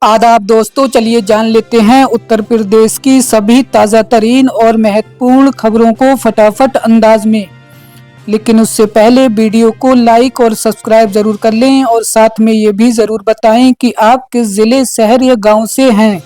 आदाब दोस्तों, चलिए जान लेते हैं उत्तर प्रदेश की सभी ताज़ा तरीन और महत्वपूर्ण खबरों को फटाफट अंदाज में। लेकिन उससे पहले वीडियो को लाइक और सब्सक्राइब जरूर कर लें और साथ में ये भी जरूर बताएं कि आप किस जिले, शहर या गांव से हैं।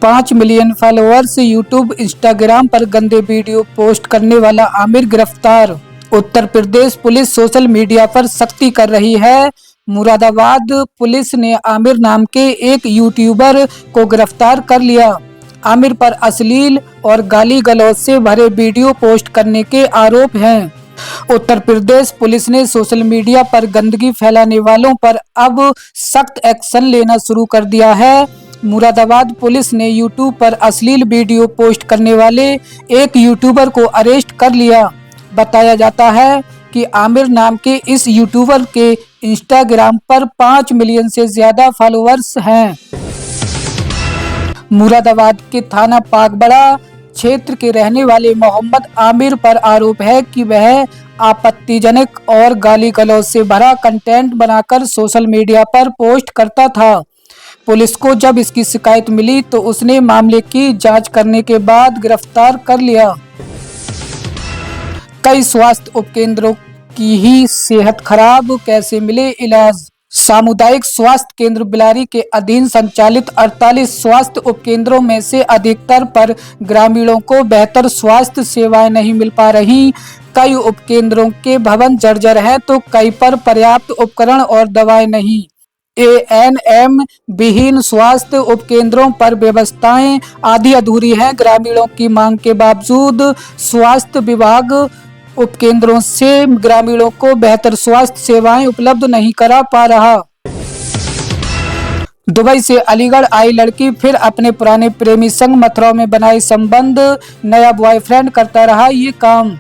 5 मिलियन फॉलोअर्स यूट्यूब, इंस्टाग्राम पर गंदे वीडियो पोस्ट करने वाला आमिर गिरफ्तार। Uttar Pradesh police social media पर सख्ती कर रही है। मुरादाबाद पुलिस ने आमिर नाम के एक यूट्यूबर को गिरफ्तार कर लिया। आमिर पर अश्लील और गाली गलौज से भरे वीडियो पोस्ट करने के आरोप हैं। उत्तर प्रदेश पुलिस ने सोशल मीडिया पर गंदगी फैलाने वालों पर अब सख्त एक्शन लेना शुरू कर दिया है। मुरादाबाद पुलिस ने यूट्यूब पर अश्लील वीडियो पोस्ट करने वाले एक यूट्यूबर को अरेस्ट कर लिया। बताया जाता है कि आमिर नाम के इस यूट्यूबर के इंस्टाग्राम पर 5 मिलियन से ज्यादा फॉलोअर्स हैं। मुरादाबाद के थाना पागबड़ा क्षेत्र के रहने वाले मोहम्मद आमिर पर आरोप है कि वह आपत्तिजनक और गाली गलौज से भरा कंटेंट बनाकर सोशल मीडिया पर पोस्ट करता था। पुलिस को जब इसकी शिकायत मिली तो उसने मामले की जांच करने के बाद गिरफ्तार कर लिया। कई स्वास्थ्य उपकेंद्रों की ही सेहत खराब, कैसे मिले इलाज। सामुदायिक स्वास्थ्य केंद्र बिलारी के अधीन संचालित 48 स्वास्थ्य उपकेंद्रों में से अधिकतर पर ग्रामीणों को बेहतर स्वास्थ्य सेवाएं नहीं मिल पा रही। कई उपकेंद्रों के भवन जर्जर हैं तो कई पर पर्याप्त उपकरण और दवाएं नहीं। एएनएम विहीन स्वास्थ्य उपकेंद्रों पर व्यवस्थाएं आधी अधूरी हैं। ग्रामीणों की मांग के बावजूद स्वास्थ्य विभाग उपकेंद्रों से ग्रामीणों को बेहतर स्वास्थ्य सेवाएं उपलब्ध नहीं करा पा रहा। दुबई से अलीगढ़ आई लड़की फिर अपने पुराने प्रेमी संग मथुरा में बनाए संबंध, नया बॉयफ्रेंड करता रहा ये काम।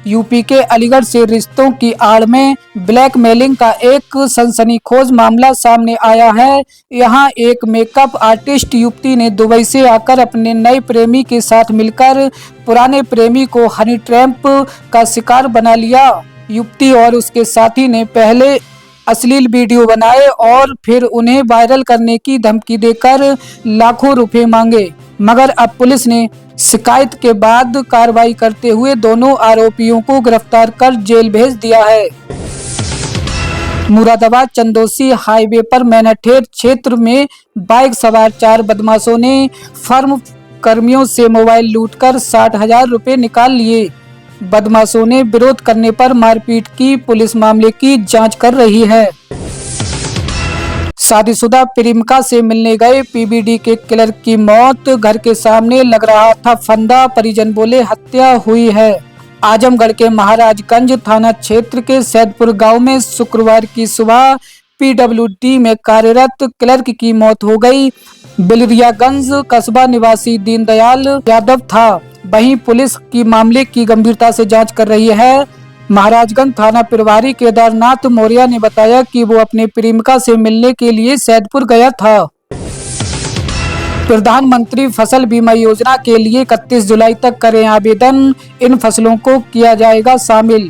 यूपी के अलीगढ़ से रिश्तों की आड़ में ब्लैकमेलिंग का एक सनसनीखेज मामला सामने आया है। यहाँ एक मेकअप आर्टिस्ट युवती ने दुबई से आकर अपने नए प्रेमी के साथ मिलकर पुराने प्रेमी को हनी ट्रैप का शिकार बना लिया। युवती और उसके साथी ने पहले अश्लील वीडियो बनाए और फिर उन्हें वायरल करने की धमकी देकर लाखों रुपए मांगे, मगर अब पुलिस ने शिकायत के बाद कार्रवाई करते हुए दोनों आरोपियों को गिरफ्तार कर जेल भेज दिया है। मुरादाबाद चंदौसी हाईवे पर मैनाठेर क्षेत्र में बाइक सवार 4 बदमाशों ने फर्म कर्मियों से मोबाइल लूटकर 60,000 रुपए निकाल लिए। बदमाशों ने विरोध करने पर मारपीट की। पुलिस मामले की जांच कर रही है। शादीशुदा प्रेमिका से मिलने गए पीबीडी के किलर की मौत, घर के सामने लग रहा था फंदा, परिजन बोले हत्या हुई है। आजमगढ़ के महाराजगंज थाना क्षेत्र के सैदपुर गांव में शुक्रवार की सुबह पीडब्ल्यूडी में कार्यरत क्लर्क की मौत हो गई। बिलरियागंज कस्बा निवासी दीनदयाल यादव था। वहीं पुलिस की मामले की गंभीरता से जांच कर रही है। महाराजगंज थाना प्रभारी केदारनाथ मौर्य ने बताया कि वो अपने प्रेमिका से मिलने के लिए सैदपुर गया था। प्रधानमंत्री फसल बीमा योजना के लिए 31 जुलाई तक करें आवेदन, इन फसलों को किया जाएगा शामिल।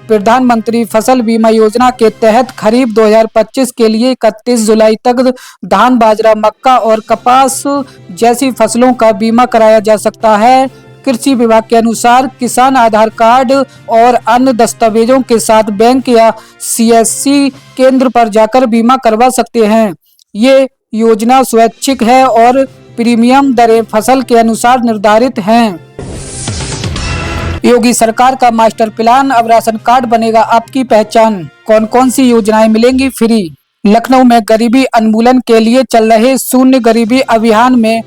प्रधानमंत्री फसल बीमा योजना के तहत खरीफ 2025 के लिए 31 जुलाई तक धान, बाजरा, मक्का और कपास जैसी फसलों का बीमा कराया जा सकता है। कृषि विभाग के अनुसार किसान आधार कार्ड और अन्य दस्तावेजों के साथ बैंक या सीएससी केंद्र पर जाकर बीमा करवा सकते हैं। ये योजना स्वैच्छिक है और प्रीमियम दरें फसल के अनुसार निर्धारित हैं। योगी सरकार का मास्टर प्लान, अब राशन कार्ड बनेगा आपकी पहचान। कौन कौन सी योजनाएं मिलेंगी फ्री। लखनऊ में गरीबी उन्मूलन के लिए चल रहे शून्य गरीबी अभियान में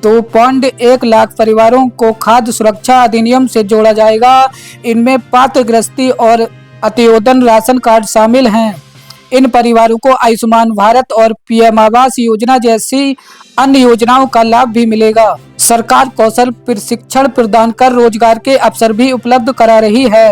2.1 लाख परिवारों को खाद्य सुरक्षा अधिनियम से जोड़ा जाएगा। इनमें पात्र गृहस्थी और अत्योदन राशन कार्ड शामिल हैं। इन परिवारों को आयुष्मान भारत और पीएम आवास योजना जैसी अन्य योजनाओं का लाभ भी मिलेगा। सरकार कौशल प्रशिक्षण प्रदान कर रोजगार के अवसर भी उपलब्ध करा रही है।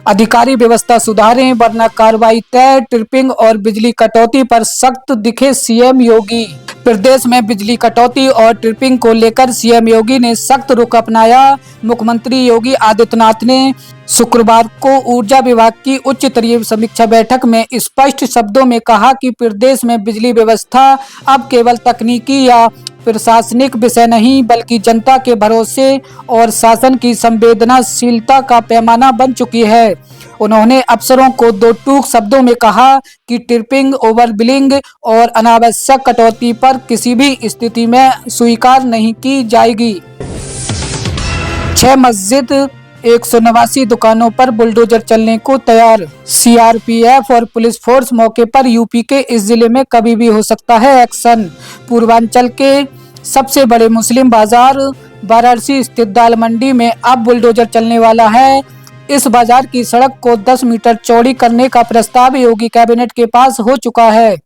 अधिकारी व्यवस्था सुधारें वरना कार्रवाई तय, ट्रिपिंग और बिजली कटौती पर सख्त दिखे सीएम योगी। प्रदेश में बिजली कटौती और ट्रिपिंग को लेकर सीएम योगी ने सख्त रुख अपनाया। मुख्यमंत्री योगी आदित्यनाथ ने शुक्रवार को ऊर्जा विभाग की उच्च स्तरीय समीक्षा बैठक में स्पष्ट शब्दों में कहा कि प्रदेश में बिजली व्यवस्था अब केवल तकनीकी या प्रशासनिक विषय नहीं बल्कि जनता के भरोसे और शासन की संवेदनशीलता का पैमाना बन चुकी है। उन्होंने अफसरों को दो टूक शब्दों में कहा कि ट्रिपिंग, ओवर बिलिंग और अनावश्यक कटौती पर किसी भी स्थिति में स्वीकार नहीं की जाएगी। 6 मस्जिद 189 दुकानों पर बुलडोजर चलने को तैयार। सीआरपीएफ और पुलिस फोर्स मौके पर। यूपी के इस जिले में कभी भी हो सकता है एक्शन। पूर्वांचल के सबसे बड़े मुस्लिम बाजार वाराणसी स्थित दाल मंडी में अब बुलडोजर चलने वाला है। इस बाजार की सड़क को 10 मीटर चौड़ी करने का प्रस्ताव योगी कैबिनेट के पास हो चुका है।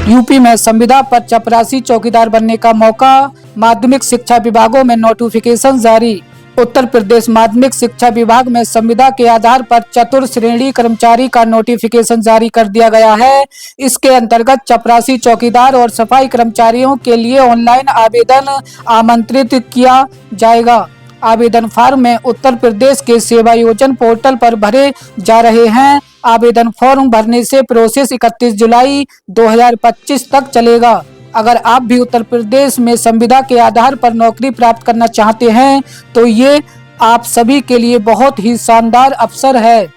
यूपी में संविदा पर चपरासी चौकीदार बनने का मौका। माध्यमिक शिक्षा विभागों में नोटिफिकेशन जारी। उत्तर प्रदेश माध्यमिक शिक्षा विभाग में संविदा के आधार पर चतुर्थ श्रेणी कर्मचारी का नोटिफिकेशन जारी कर दिया गया है। इसके अंतर्गत चपरासी चौकीदार और सफाई कर्मचारियों के लिए ऑनलाइन आवेदन आमंत्रित किया जाएगा। आवेदन फॉर्म में उत्तर प्रदेश के सेवा योजन पोर्टल पर भरे जा रहे हैं। आवेदन फॉर्म भरने से प्रोसेस 31 जुलाई 2025 तक चलेगा। अगर आप भी उत्तर प्रदेश में संविदा के आधार पर नौकरी प्राप्त करना चाहते हैं तो ये आप सभी के लिए बहुत ही शानदार अवसर है।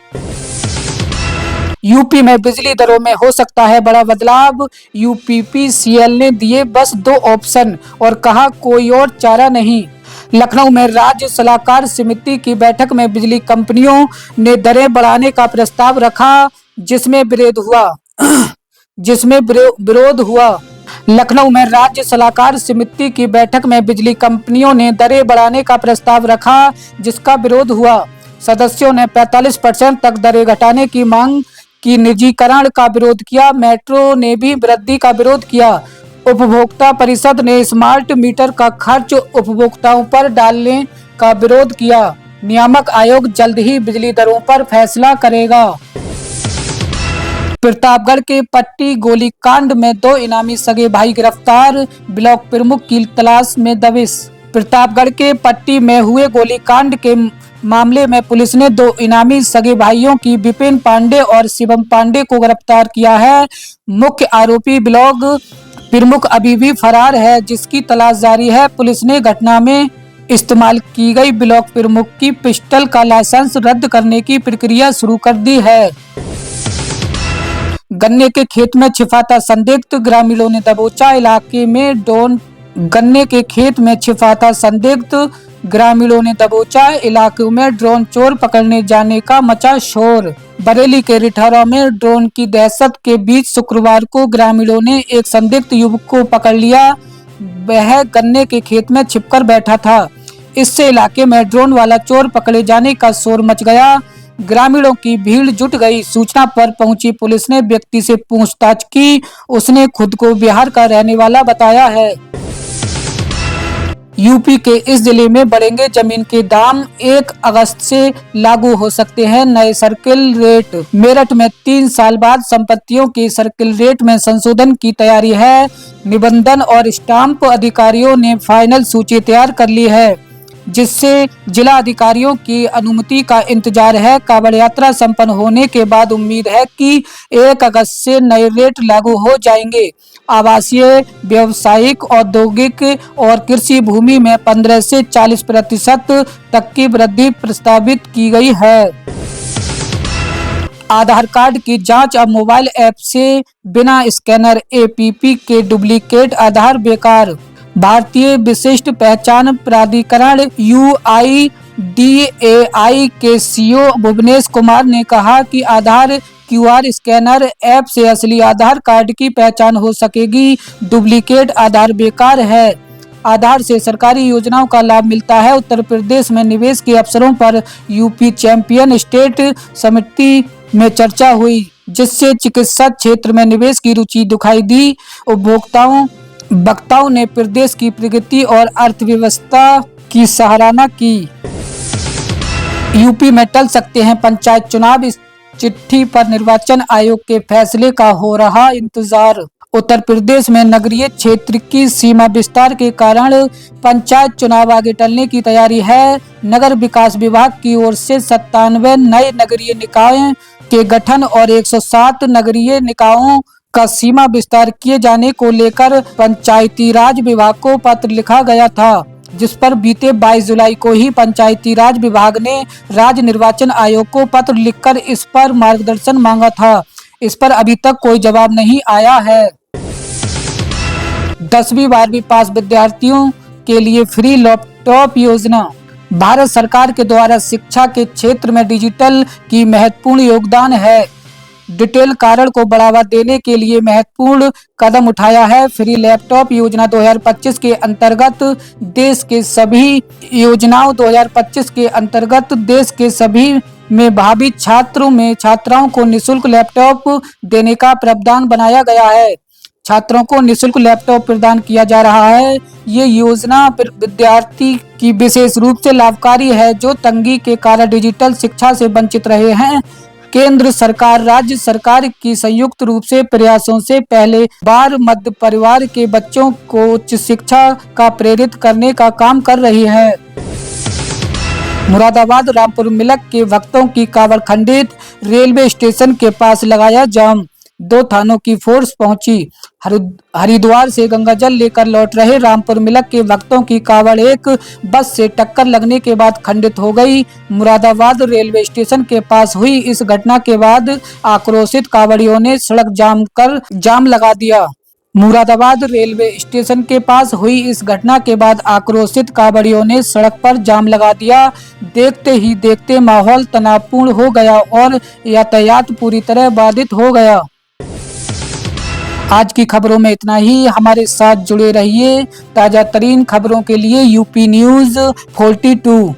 यूपी में बिजली दरों में हो सकता है बड़ा बदलाव। यूपीपीसीएल ने दिए बस 2 ऑप्शन और कहा कोई और चारा नहीं। लखनऊ में राज्य सलाहकार समिति की बैठक में बिजली कंपनियों ने दरें बढ़ाने का प्रस्ताव रखा, जिसमें विरोध हुआ। लखनऊ में राज्य सलाहकार समिति की बैठक में बिजली कंपनियों ने दरें बढ़ाने का प्रस्ताव रखा, जिसका विरोध हुआ। सदस्यों ने 45% तक दरें घटाने की मांग की। निजीकरण का विरोध किया। मेट्रो ने भी वृद्धि का विरोध किया। उपभोक्ता परिषद ने स्मार्ट मीटर का खर्च उपभोक्ताओं पर डालने का विरोध किया। नियामक आयोग जल्द ही बिजली दरों पर फैसला करेगा। प्रतापगढ़ के पट्टी गोलीकांड में 2 इनामी सगे भाई गिरफ्तार। ब्लॉक प्रमुख की तलाश में दबिश। प्रतापगढ़ के पट्टी में हुए गोलीकांड के मामले में पुलिस ने 2 इनामी सगे भाइयों की विपिन पांडे और शिवम पांडे को गिरफ्तार किया है। मुख्य आरोपी ब्लॉक प्रमुख अभी भी फरार है, जिसकी तलाश जारी है। पुलिस ने घटना में इस्तेमाल की गई ब्लॉक प्रमुख की पिस्टल का लाइसेंस रद्द करने की प्रक्रिया शुरू कर दी है। गन्ने के खेत में छिपाता संदिग्ध, ग्रामीणों ने दबोचा। इलाके में गन्ने के खेत में छिपाता संदिग्ध, ग्रामीणों ने दबोचा। इलाके में ड्रोन चोर पकड़ने जाने का मचा शोर। बरेली के रिठौरा में ड्रोन की दहशत के बीच शुक्रवार को ग्रामीणों ने एक संदिग्ध युवक को पकड़ लिया। वह गन्ने के खेत में छिपकर बैठा था। इससे इलाके में ड्रोन वाला चोर पकड़े जाने का शोर मच गया। ग्रामीणों की भीड़ जुट गई। सूचना पर पहुंची पुलिस ने व्यक्ति से पूछताछ की। उसने खुद को बिहार का रहने वाला बताया है। यूपी के इस जिले में बढ़ेंगे जमीन के दाम। 1 अगस्त से लागू हो सकते हैं नए सर्किल रेट। मेरठ में 3 साल बाद संपत्तियों के सर्किल रेट में संशोधन की तैयारी है। निबंधन और स्टाम्प अधिकारियों ने फाइनल सूची तैयार कर ली है, जिससे जिला अधिकारियों की अनुमति का इंतजार है। कांवड़ यात्रा संपन्न होने के बाद उम्मीद है कि 1 अगस्त से नए रेट लागू हो जाएंगे। आवासीय, व्यावसायिक, औद्योगिक और कृषि भूमि में 15 से 40% तक की वृद्धि प्रस्तावित की गई है। आधार कार्ड की जांच अब मोबाइल ऐप से। बिना स्कैनर एपीपी के डुप्लीकेट आधार बेकार। भारतीय विशिष्ट पहचान प्राधिकरण UIDAI के सीईओ भुवनेश कुमार ने कहा कि आधार QR स्कैनर ऐप से असली आधार कार्ड की पहचान हो सकेगी। डुप्लीकेट आधार बेकार है। आधार से सरकारी योजनाओं का लाभ मिलता है। उत्तर प्रदेश में निवेश के अवसरों पर यूपी चैंपियन स्टेट समिति में चर्चा हुई, जिससे चिकित्सा क्षेत्र में निवेश की रुचि दिखाई दी। वक्ताओं ने प्रदेश की प्रगति और अर्थव्यवस्था की सराहना की। यूपी में टल सकते हैं पंचायत चुनाव। इस चिट्ठी पर निर्वाचन आयोग के फैसले का हो रहा इंतजार। उत्तर प्रदेश में नगरीय क्षेत्र की सीमा विस्तार के कारण पंचायत चुनाव आगे टलने की तैयारी है। नगर विकास विभाग की ओर से 97 नए नगरीय निकायों के गठन और 107 नगरीय निकायों का सीमा विस्तार किए जाने को लेकर पंचायती राज विभाग को पत्र लिखा गया था, जिस पर बीते 22 जुलाई को ही पंचायती राज विभाग ने राज्य निर्वाचन आयोग को पत्र लिखकर इस पर मार्गदर्शन मांगा था। इस पर अभी तक कोई जवाब नहीं आया है। 10वीं 12वीं पास विद्यार्थियों के लिए फ्री लैपटॉप योजना। भारत सरकार के द्वारा शिक्षा के क्षेत्र में डिजिटल की महत्वपूर्ण योगदान है। डिजिटल कारण को बढ़ावा देने के लिए महत्वपूर्ण कदम उठाया है। फ्री लैपटॉप योजना 2025 के अंतर्गत देश के सभी योजनाओं 2025 के अंतर्गत देश के सभी मेधावी छात्राओं को निःशुल्क लैपटॉप देने का प्रावधान बनाया गया है। छात्रों को निःशुल्क लैपटॉप प्रदान किया जा रहा है। ये योजना विद्यार्थी की विशेष रूप से लाभकारी है जो तंगी के कारण डिजिटल शिक्षा से वंचित रहे हैं। केंद्र सरकार राज्य सरकार की संयुक्त रूप से प्रयासों से पहले बार मध्य परिवार के बच्चों को उच्च शिक्षा का प्रेरित करने का काम कर रही है। मुरादाबाद रामपुर मिलक के भक्तों की कावड़ खंडित, रेलवे स्टेशन के पास लगाया जाम, 2 थानों की फोर्स पहुंची। हरिद्वार से गंगाजल लेकर लौट रहे रामपुर मिलक के भक्तों की कावड़ एक बस से टक्कर लगने के बाद खंडित हो गई। मुरादाबाद रेलवे स्टेशन के पास हुई इस घटना के बाद आक्रोशित कावड़ियों ने सड़क जाम लगा दिया। मुरादाबाद रेलवे स्टेशन के पास हुई इस घटना के बाद आक्रोशित कावड़ियों ने सड़क पर जाम लगा दिया। देखते ही देखते माहौल तनावपूर्ण हो गया और यातायात पूरी तरह बाधित हो गया। आज की खबरों में इतना ही। हमारे साथ जुड़े रहिए ताजा तरीन खबरों के लिए यूपी न्यूज़ 42।